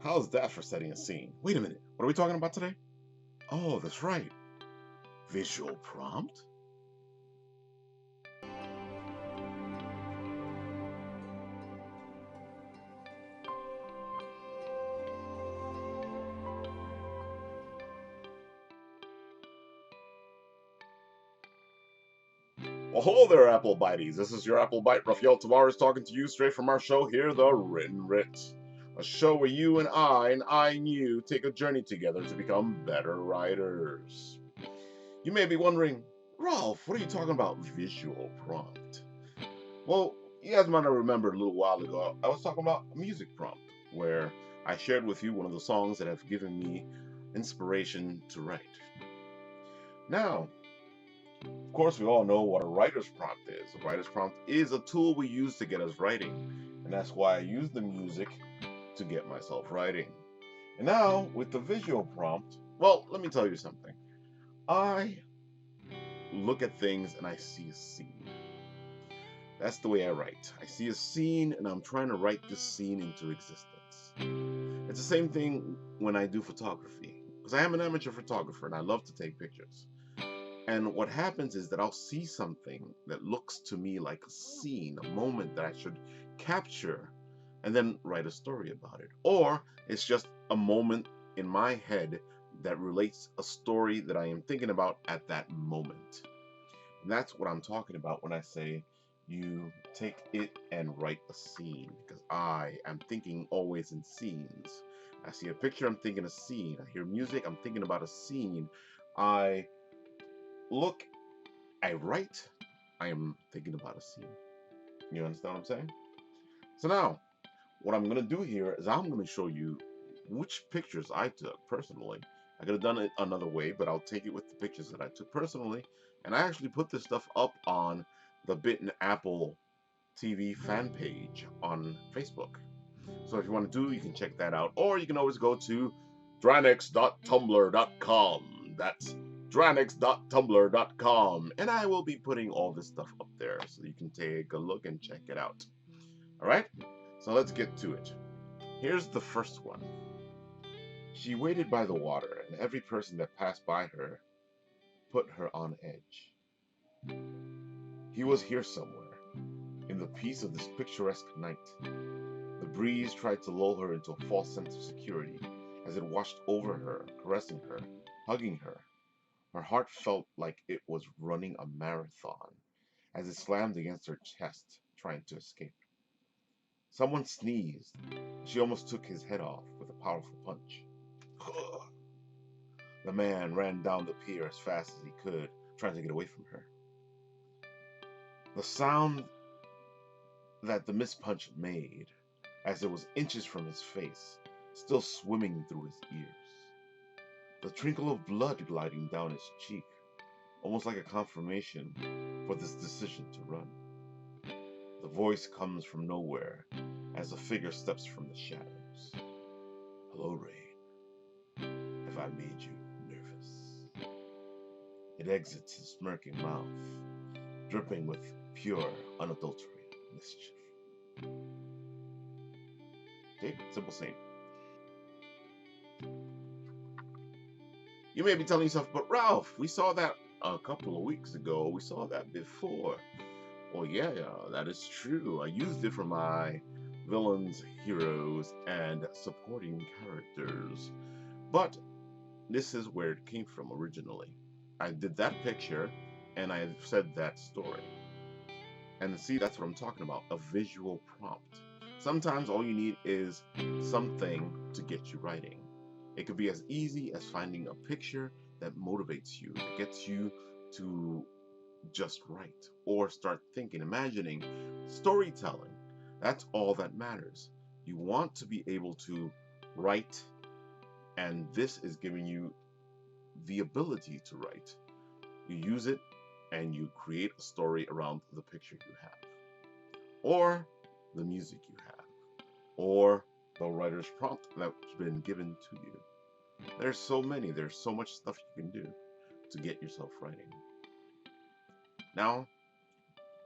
How's that for setting a scene? Wait a minute, what are we talking about today? Oh, that's right. Visual prompt? Well, hello there, Apple Bites. This is your Apple Bite, Rafael Tavares, talking to you straight from our show here, The Written Writ. A show where you and I and you take a journey together to become better writers. You may be wondering, Ralph, what are you talking about visual prompt? Well, you guys might have remembered a little while ago, I was talking about a music prompt, where I shared with you one of the songs that have given me inspiration to write. Now, of course, we all know what a writer's prompt is. A writer's prompt is a tool we use to get us writing, and that's why I use the music to get myself writing. And now, with the visual prompt, well, let me tell you something. I look at things and I see a scene. That's the way I write. I see a scene and I'm trying to write this scene into existence. It's the same thing when I do photography, because I am an amateur photographer and I love to take pictures. And what happens is that I'll see something that looks to me like a scene, a moment that I should capture, and then write a story about it. Or it's just a moment in my head that relates a story that I am thinking about at that moment. And that's what I'm talking about when I say you take it and write a scene, because I am thinking always in scenes. I see a picture, I'm thinking a scene. I hear music, I'm thinking about a scene. I look, I write, I am thinking about a scene. You understand what I'm saying? So now, what I'm going to do here is I'm going to show you which pictures I took personally. I could have done it another way, but I'll take it with the pictures that I took personally. And I actually put this stuff up on the Bitten Apple TV fan page on Facebook. So if you want to do, you can check that out. Or you can always go to dranex.tumblr.com. That's dranex.tumblr.com. And I will be putting all this stuff up there so you can take a look and check it out. All right? So let's get to it. Here's the first one. She waited by the water, and every person that passed by her put her on edge. He was here somewhere, in the peace of this picturesque night. The breeze tried to lull her into a false sense of security as it washed over her, caressing her, hugging her. Her heart felt like it was running a marathon as it slammed against her chest, trying to escape. Someone sneezed. She almost took his head off with a powerful punch. The man ran down the pier as fast as he could, trying to get away from her. The sound that the missed punch made, as it was inches from his face, still swimming through his ears. The trickle of blood gliding down his cheek, almost like a confirmation for this decision to run. The voice comes from nowhere as a figure steps from the shadows. Hello, Rain. Have I made you nervous? It exits his smirking mouth, dripping with pure, unadulterated mischief. Okay, simple scene. You may be telling yourself, but Ralph, we saw that a couple of weeks ago. We saw that before. Well, yeah, that is true. I used it for my villains, heroes, and supporting characters. But this is where it came from originally. I did that picture, and I said that story. And see, that's what I'm talking about, a visual prompt. Sometimes all you need is something to get you writing. It could be as easy as finding a picture that motivates you, that gets you to just write or start thinking, imagining, storytelling. That's all that matters. You want to be able to write, and this is giving you the ability to write. You use it and you create a story around the picture you have, or the music you have, or the writer's prompt that's been given to you. There's so much stuff you can do to get yourself writing. Now,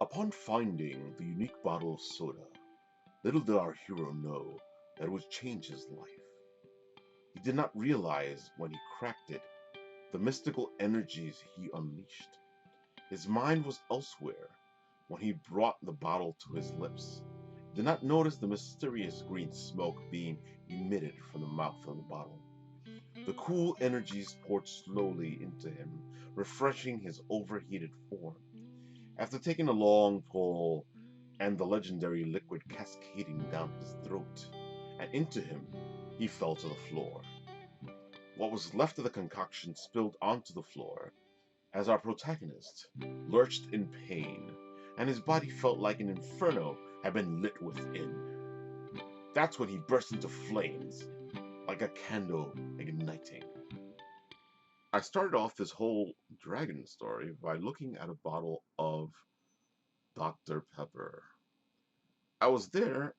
upon finding the unique bottle of soda, little did our hero know that it would change his life. He did not realize when he cracked it the mystical energies he unleashed. His mind was elsewhere when he brought the bottle to his lips. He did not notice the mysterious green smoke being emitted from the mouth of the bottle. The cool energies poured slowly into him, refreshing his overheated form. After taking a long pull and the legendary liquid cascading down his throat and into him, he fell to the floor. What was left of the concoction spilled onto the floor as our protagonist lurched in pain, and his body felt like an inferno had been lit within. That's when he burst into flames, like a candle igniting. I started off this whole dragon story by looking at a bottle of Dr. Pepper. I was there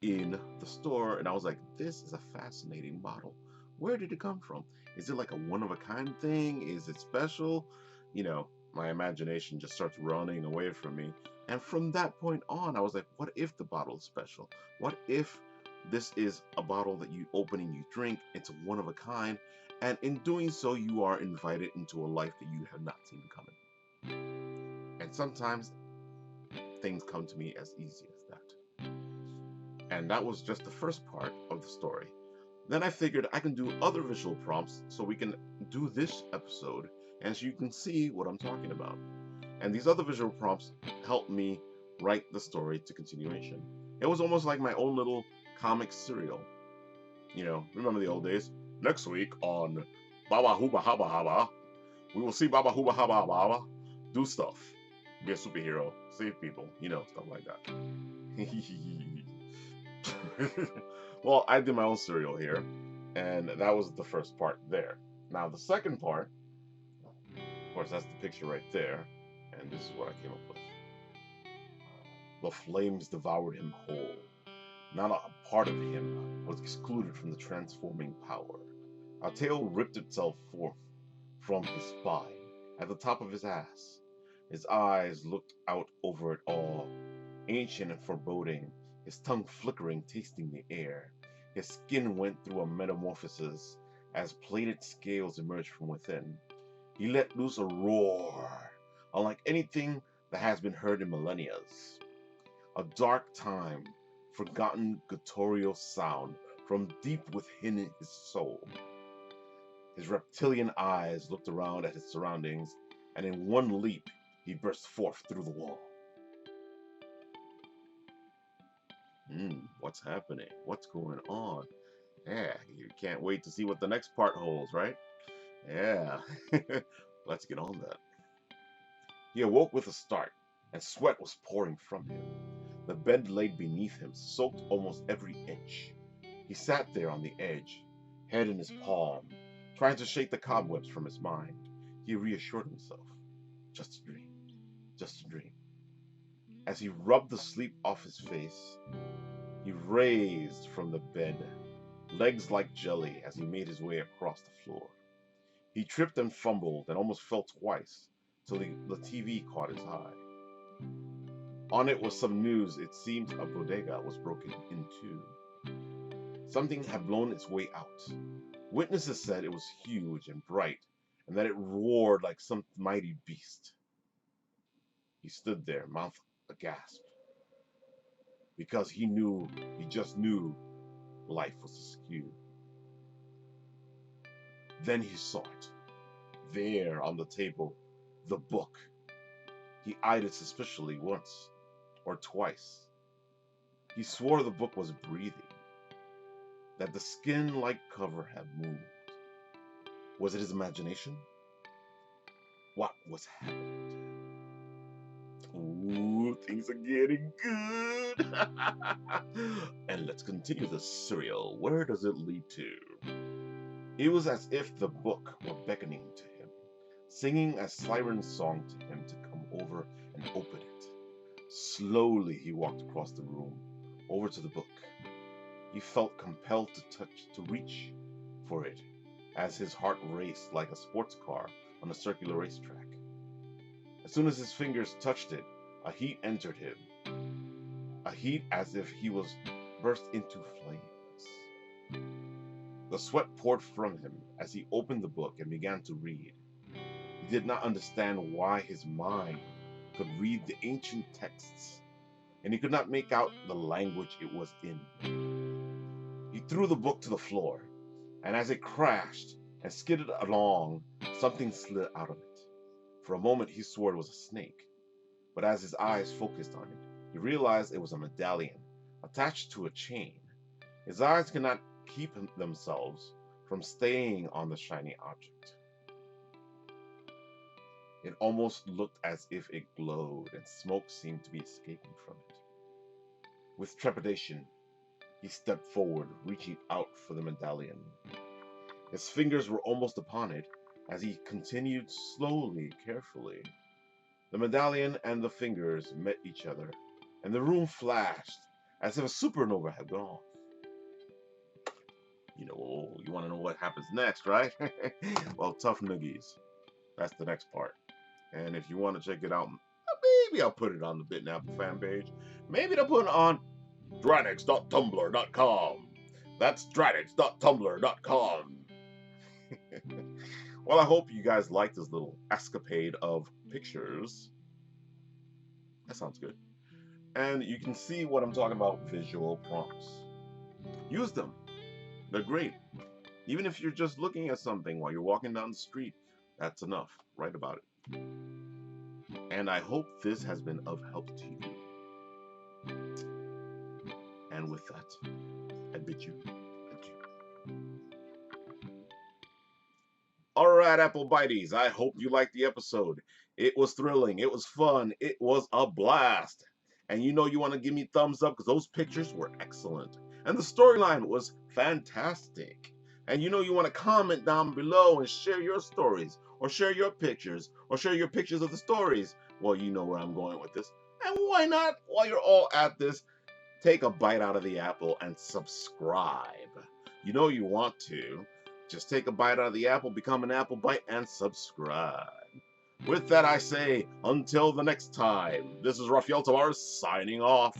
in the store and I was like, this is a fascinating bottle. Where did it come from? Is it like a one of a kind thing? Is it special? My imagination just starts running away from me. And from that point on, I was like, what if the bottle is special? What if this is a bottle that you open and you drink? It's a one of a kind. And in doing so, you are invited into a life that you have not seen coming. And sometimes things come to me as easy as that. And that was just the first part of the story. Then I figured I can do other visual prompts so we can do this episode and so you can see what I'm talking about. And these other visual prompts helped me write the story to continuation. It was almost like my own little comic serial. Remember the old days? Next week on Baba Hooba Haba Haba, we will see Baba Hooba Haba Haba do stuff. Be a superhero, save people, stuff like that. Well, I did my own serial here, and that was the first part there. Now, the second part, of course, that's the picture right there, and this is what I came up with. The flames devoured him whole. Not a part of him was excluded from the transforming power. A tail ripped itself forth from his spine, at the top of his ass. His eyes looked out over it all, ancient and foreboding, his tongue flickering, tasting the air. His skin went through a metamorphosis as plated scales emerged from within. He let loose a roar, unlike anything that has been heard in millennia. A dark time, forgotten guttural sound from deep within his soul. His reptilian eyes looked around at his surroundings, and in one leap, he burst forth through the wall. What's happening? What's going on? Yeah, you can't wait to see what the next part holds, right? Yeah, let's get on that. He awoke with a start, and sweat was pouring from him. The bed laid beneath him, soaked almost every inch. He sat there on the edge, head in his palm, trying to shake the cobwebs from his mind. He reassured himself. Just a dream. Just a dream. As he rubbed the sleep off his face, he raised from the bed, legs like jelly, as he made his way across the floor. He tripped and fumbled and almost fell twice till the TV caught his eye. On it was some news. It seemed a bodega was broken in two. Something had blown its way out. Witnesses said it was huge and bright, and that it roared like some mighty beast. He stood there, mouth aghast, because he just knew life was askew. Then he saw it. There on the table, the book. He eyed it suspiciously once or twice. He swore the book was breathing, that the skin-like cover had moved. Was it his imagination? What was happening? Ooh, things are getting good. And let's continue the serial. Where does it lead to? It was as if the book were beckoning to him, singing a siren song to him to come over and open it. Slowly he walked across the room, over to the book. He felt compelled to reach for it, as his heart raced like a sports car on a circular racetrack. As soon as his fingers touched it, a heat entered him. A heat as if he was burst into flames. The sweat poured from him as he opened the book and began to read. He did not understand why his mind could read the ancient texts, and he could not make out the language it was in. He threw the book to the floor, and as it crashed and skidded along, something slid out of it. For a moment he swore it was a snake, but as his eyes focused on it, he realized it was a medallion attached to a chain. His eyes could not keep themselves from staying on the shiny object. It almost looked as if it glowed, and smoke seemed to be escaping from it. With trepidation, he stepped forward, reaching out for the medallion. His fingers were almost upon it as he continued slowly, carefully. The medallion and the fingers met each other, and the room flashed as if a supernova had gone off. You want to know what happens next, right? Well, tough noogies. That's the next part. And if you want to check it out, maybe I'll put it on the Bit and Apple fan page. Maybe they'll put it on dranix.tumblr.com. That's dranix.tumblr.com. Well, I hope you guys liked this little escapade of pictures. That sounds good. And you can see what I'm talking about, visual prompts. Use them. They're great. Even if you're just looking at something while you're walking down the street, that's enough. Write about it. And I hope this has been of help to you. And with that, I bid you adieu. Alright, Apple Bites, I hope you liked the episode. It was thrilling, it was fun, it was a blast. And you know you want to give me thumbs up because those pictures were excellent. And the storyline was fantastic. And you know you want to comment down below and share your stories, or share your pictures, or share your pictures of the stories. Well, you know where I'm going with this. And why not, while you're all at this, take a bite out of the apple and subscribe. You know you want to. Just take a bite out of the apple, become an Apple Bite, and subscribe. With that, I say, until the next time, this is Rafael signing off.